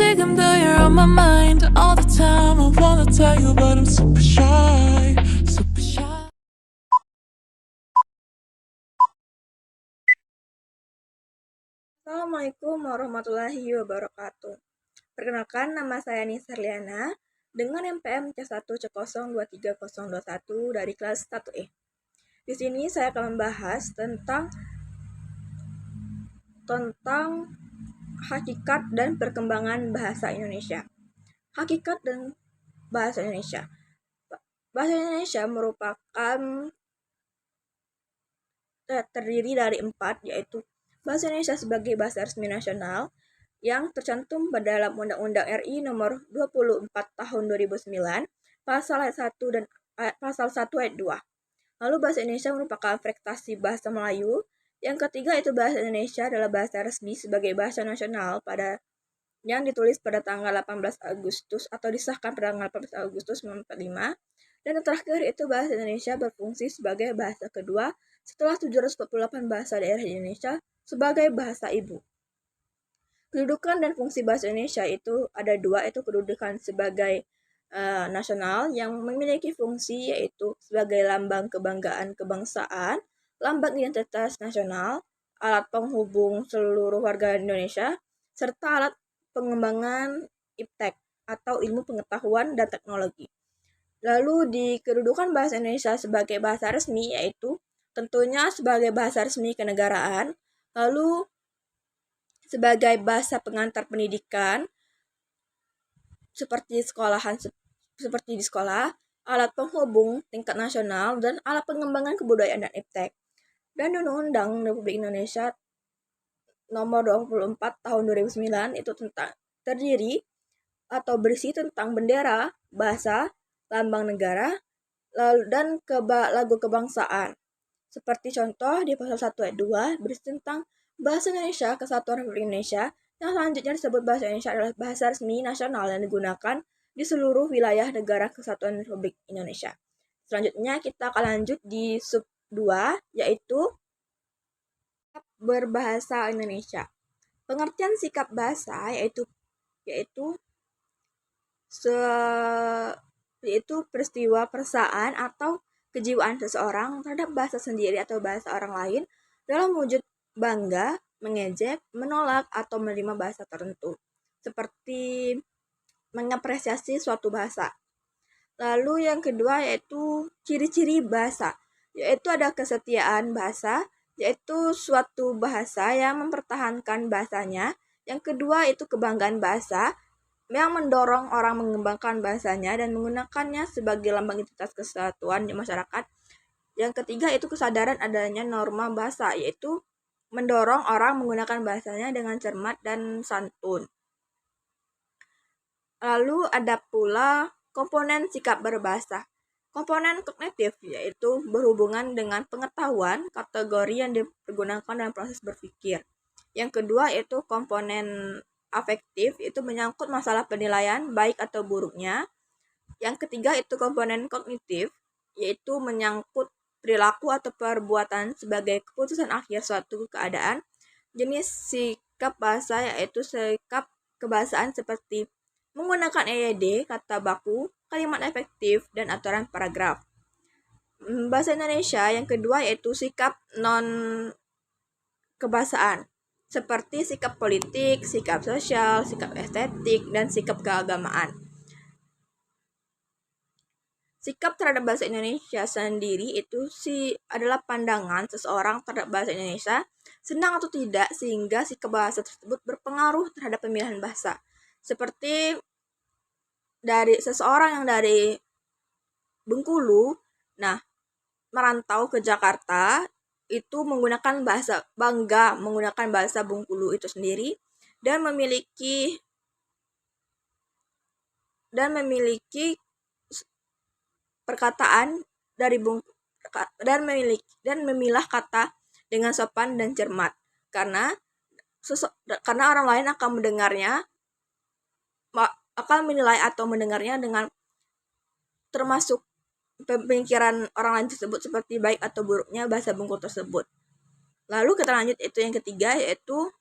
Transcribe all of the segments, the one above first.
지금 though you're on my mind all the time. I wanna tell you but I'm super shy, super shy. Assalamualaikum warahmatullahi wabarakatuh. Perkenalkan, nama saya Nisa Liana dengan NPM C1C0230021 dari kelas 1E. Di sini saya akan membahas tentang hakikat dan perkembangan bahasa Indonesia. Hakikat dan bahasa Indonesia. Bahasa Indonesia merupakan terdiri dari 4, yaitu bahasa Indonesia sebagai bahasa resmi nasional yang tercantum pada dalam Undang-Undang RI Nomor 24 Tahun 2009, Pasal 1 dan Pasal 1 ayat 2. Lalu bahasa Indonesia merupakan frektasi bahasa Melayu. Yang ketiga itu bahasa Indonesia adalah bahasa resmi sebagai bahasa nasional yang ditulis pada tanggal 18 Agustus atau disahkan pada tanggal 18 Agustus 1945. Dan yang terakhir itu bahasa Indonesia berfungsi sebagai bahasa kedua setelah 748 bahasa daerah di Indonesia sebagai bahasa ibu. Kedudukan dan fungsi bahasa Indonesia itu ada 2, yaitu kedudukan sebagai nasional yang memiliki fungsi yaitu sebagai lambang kebanggaan kebangsaan, lambang identitas nasional, alat penghubung seluruh warga Indonesia, serta alat pengembangan iptek atau ilmu pengetahuan dan teknologi. Lalu di kedudukan bahasa Indonesia sebagai bahasa resmi yaitu tentunya sebagai bahasa resmi kenegaraan, lalu sebagai bahasa pengantar pendidikan seperti di sekolah, alat penghubung tingkat nasional, dan alat pengembangan kebudayaan dan iptek. Dan Undang-Undang Republik Indonesia Nomor 24 Tahun 2009 itu terdiri atau berisi tentang bendera, bahasa, lambang negara, dan lagu kebangsaan. Seperti contoh di pasal 1 ayat 2 berisi tentang bahasa Indonesia Kesatuan Republik Indonesia, yang selanjutnya disebut bahasa Indonesia adalah bahasa resmi nasional yang digunakan di seluruh wilayah negara Kesatuan Republik Indonesia. Selanjutnya kita akan lanjut di sub 2, yaitu berbahasa Indonesia. Pengertian sikap bahasa yaitu peristiwa perasaan atau kejiwaan seseorang terhadap bahasa sendiri atau bahasa orang lain dalam wujud bangga, mengejek, menolak, atau menerima bahasa tertentu, seperti mengapresiasi suatu bahasa. Lalu yang kedua yaitu ciri-ciri bahasa, yaitu ada kesetiaan bahasa, yaitu suatu bahasa yang mempertahankan bahasanya. Yang kedua itu kebanggaan bahasa, yang mendorong orang mengembangkan bahasanya dan menggunakannya sebagai lambang identitas kesatuan di masyarakat. Yang ketiga itu kesadaran adanya norma bahasa, yaitu mendorong orang menggunakan bahasanya dengan cermat dan santun. Lalu ada pula komponen sikap berbahasa. Komponen kognitif yaitu berhubungan dengan pengetahuan, kategori yang dipergunakan dalam proses berpikir. Yang kedua yaitu komponen afektif, itu menyangkut masalah penilaian baik atau buruknya. Yang ketiga itu komponen kognitif, yaitu menyangkut perilaku atau perbuatan sebagai keputusan akhir suatu keadaan. Jenis sikap bahasa yaitu sikap kebahasaan seperti menggunakan EYD, kata baku, kalimat efektif, dan aturan paragraf. Bahasa Indonesia yang kedua yaitu sikap non-kebahasaan, seperti sikap politik, sikap sosial, sikap estetik, dan sikap keagamaan. Sikap terhadap bahasa Indonesia sendiri itu adalah pandangan seseorang terhadap bahasa Indonesia, senang atau tidak, sehingga sikap bahasa tersebut berpengaruh terhadap pemilihan bahasa. Seperti dari seseorang yang dari Bengkulu, merantau ke Jakarta, itu bangga menggunakan bahasa Bengkulu itu sendiri, dan memiliki perkataan dari dan memilah kata dengan sopan dan cermat, karena orang lain akan menilai atau mendengarnya dengan termasuk pemikiran orang lain tersebut seperti baik atau buruknya bahasa Bengkulu tersebut. Lalu kita lanjut itu yang ketiga yaitu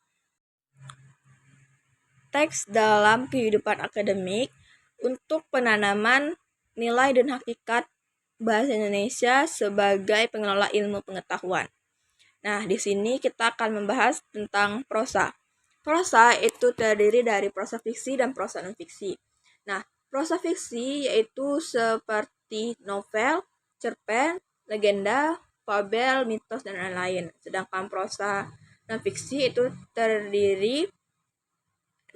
teks dalam kehidupan akademik untuk penanaman nilai dan hakikat bahasa Indonesia sebagai pengelola ilmu pengetahuan. Nah, di sini kita akan membahas tentang prosa. Prosa itu terdiri dari prosa fiksi dan prosa non-fiksi. Nah, prosa fiksi yaitu seperti novel, cerpen, legenda, fabel, mitos, dan lain-lain. Sedangkan prosa non-fiksi itu terdiri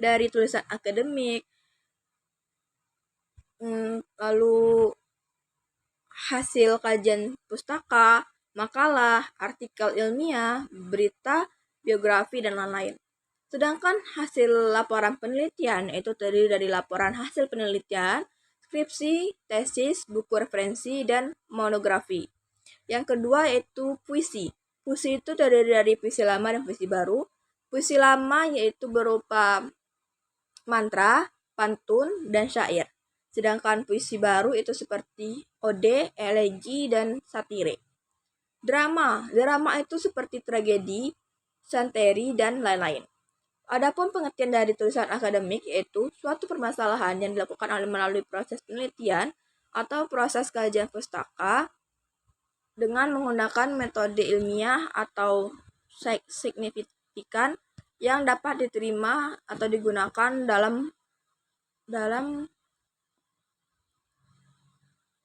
dari tulisan akademik, lalu hasil kajian pustaka, makalah, artikel ilmiah, berita, biografi, dan lain-lain. Sedangkan hasil laporan penelitian itu terdiri dari laporan hasil penelitian, skripsi, tesis, buku referensi, dan monografi. Yang kedua yaitu puisi. Puisi itu terdiri dari puisi lama dan puisi baru. Puisi lama yaitu berupa mantra, pantun, dan syair. Sedangkan puisi baru itu seperti ode, elegi, dan satire. Drama itu seperti tragedi, santeri, dan lain-lain. Adapun pengertian dari tulisan akademik yaitu suatu permasalahan yang dilakukan melalui proses penelitian atau proses kajian pustaka dengan menggunakan metode ilmiah atau signifikan yang dapat diterima atau digunakan dalam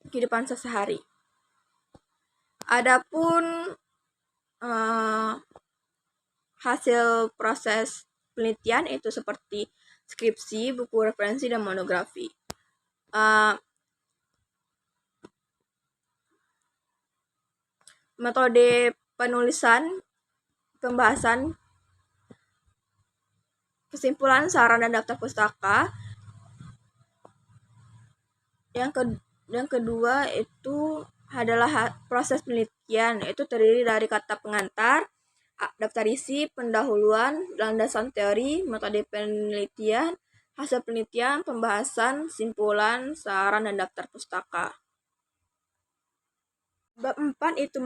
kehidupan sehari-hari. Adapun hasil proses penelitian itu seperti skripsi, buku referensi, dan monografi. Metode penulisan, pembahasan, kesimpulan, saran, dan daftar pustaka. Yang kedua itu adalah proses penelitian, yaitu terdiri dari kata pengantar, daftar isi, pendahuluan, landasan teori, metode penelitian, hasil penelitian, pembahasan, simpulan, saran, dan daftar pustaka. Bab 4 itu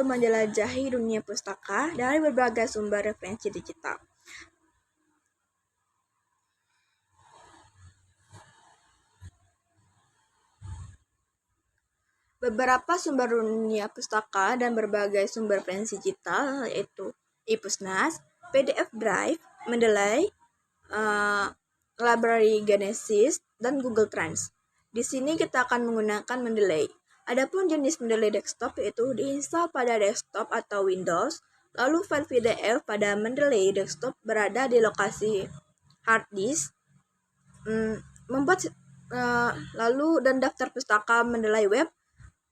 menjelajahi dunia pustaka dari berbagai sumber referensi digital. Beberapa sumber dunia pustaka dan berbagai sumber referensi digital yaitu ePusnas, PDF Drive, Mendeley, Library Genesis, dan Google Trends. Di sini kita akan menggunakan Mendeley. Adapun jenis Mendeley desktop yaitu diinstal pada desktop atau Windows, lalu file PDF pada Mendeley desktop berada di lokasi hard disk, lalu dan daftar pustaka Mendeley web.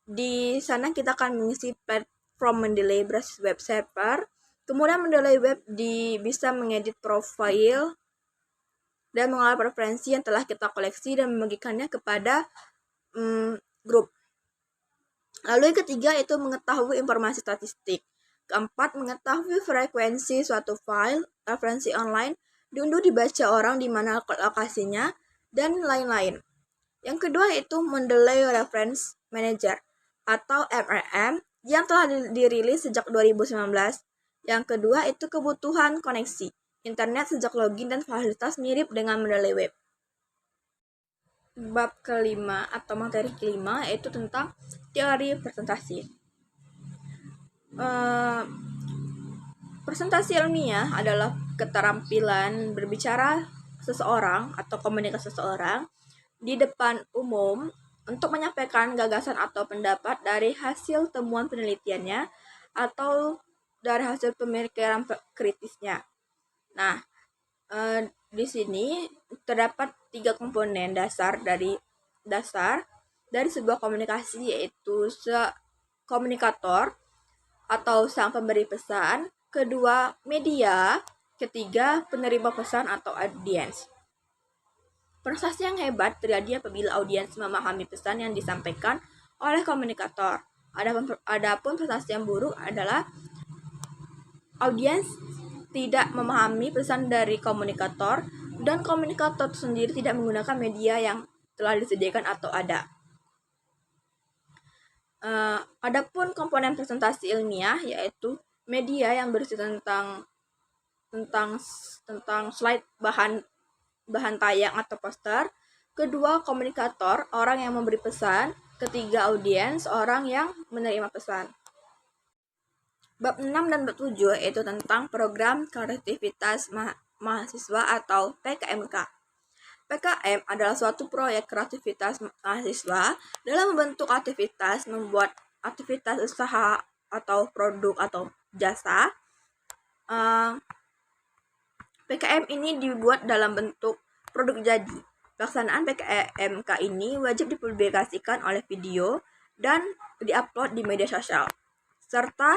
Di sana kita akan mengisi platform Mendeley berbasis web server. Kemudian Mendeley web bisa mengedit profil dan mengolah preferensi yang telah kita koleksi dan membagikannya kepada grup. Lalu yang ketiga itu mengetahui informasi statistik. Keempat, mengetahui frekuensi suatu file, referensi online, diunduh dibaca orang di mana lokasinya, dan lain-lain. Yang kedua itu Mendeley Reference Manager atau MRM yang telah dirilis sejak 2019. Yang kedua itu kebutuhan koneksi internet sejak login dan fasilitas mirip dengan Mendeley web. Bab kelima atau materi kelima yaitu tentang teori presentasi. Presentasi ilmiah adalah keterampilan berbicara seseorang atau komunikasi seseorang di depan umum untuk menyampaikan gagasan atau pendapat dari hasil temuan penelitiannya atau dari hasil pemikiran kritisnya. Nah, di sini terdapat 3 komponen dasar dari sebuah komunikasi, yaitu komunikator atau sang pemberi pesan, kedua media, ketiga penerima pesan atau audiens. Prestasi yang hebat terjadi apabila audiens memahami pesan yang disampaikan oleh komunikator. Adapun prestasi yang buruk adalah audiens tidak memahami pesan dari komunikator dan komunikator sendiri tidak menggunakan media yang telah disediakan atau ada. Adapun komponen presentasi ilmiah yaitu media yang berisi tentang tentang slide bahan tayang atau poster. Kedua, komunikator, orang yang memberi pesan. Ketiga, audiens, orang yang menerima pesan. Bab 6 dan bab 7 yaitu tentang program kreativitas mahasiswa atau PKMK. PKM adalah suatu proyek kreativitas mahasiswa dalam membentuk aktivitas, membuat aktivitas usaha atau produk atau jasa. PKM ini dibuat dalam bentuk produk jadi. Pelaksanaan PKMK ini wajib dipublikasikan oleh video dan diupload di media sosial. Serta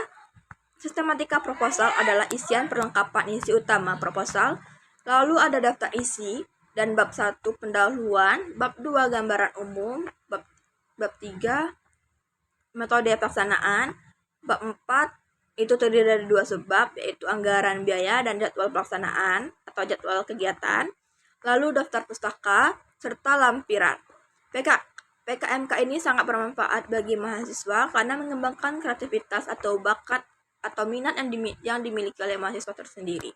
sistematika proposal adalah isian perlengkapan isi utama proposal, lalu ada daftar isi, dan bab 1 pendahuluan, bab 2 gambaran umum, bab 3 metode pelaksanaan, bab 4 itu terdiri dari 2 subbab, yaitu anggaran biaya dan jadwal pelaksanaan atau jadwal kegiatan, lalu daftar pustaka, serta lampiran. PKMK ini sangat bermanfaat bagi mahasiswa karena mengembangkan kreativitas atau bakat atau minat yang dimiliki oleh mahasiswa tersendiri.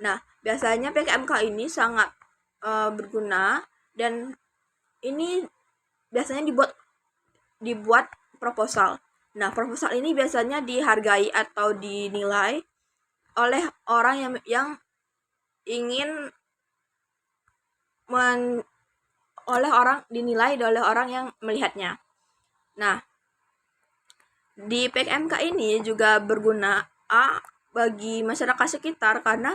Nah, biasanya PKMK ini sangat berguna dan ini biasanya dibuat proposal. Nah, proposal ini biasanya dihargai atau dinilai oleh orang yang ingin dinilai oleh orang yang melihatnya. Nah, di PKMK ini juga berguna bagi masyarakat sekitar karena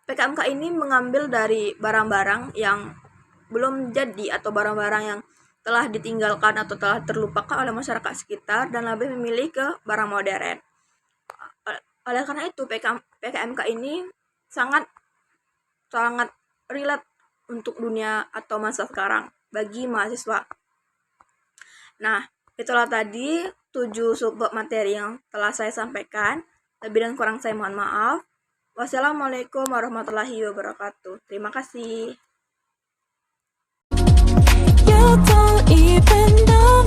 PKMK ini mengambil dari barang-barang yang belum jadi atau barang-barang yang telah ditinggalkan atau telah terlupakan oleh masyarakat sekitar dan lebih memilih ke barang modern. Oleh karena itu PKMK ini sangat relate untuk dunia atau masa sekarang bagi mahasiswa. Nah, itulah tadi 7 subbab materi yang telah saya sampaikan. Lebih dan kurang saya mohon maaf. Wassalamualaikum warahmatullahi wabarakatuh. Terima kasih. You don't even know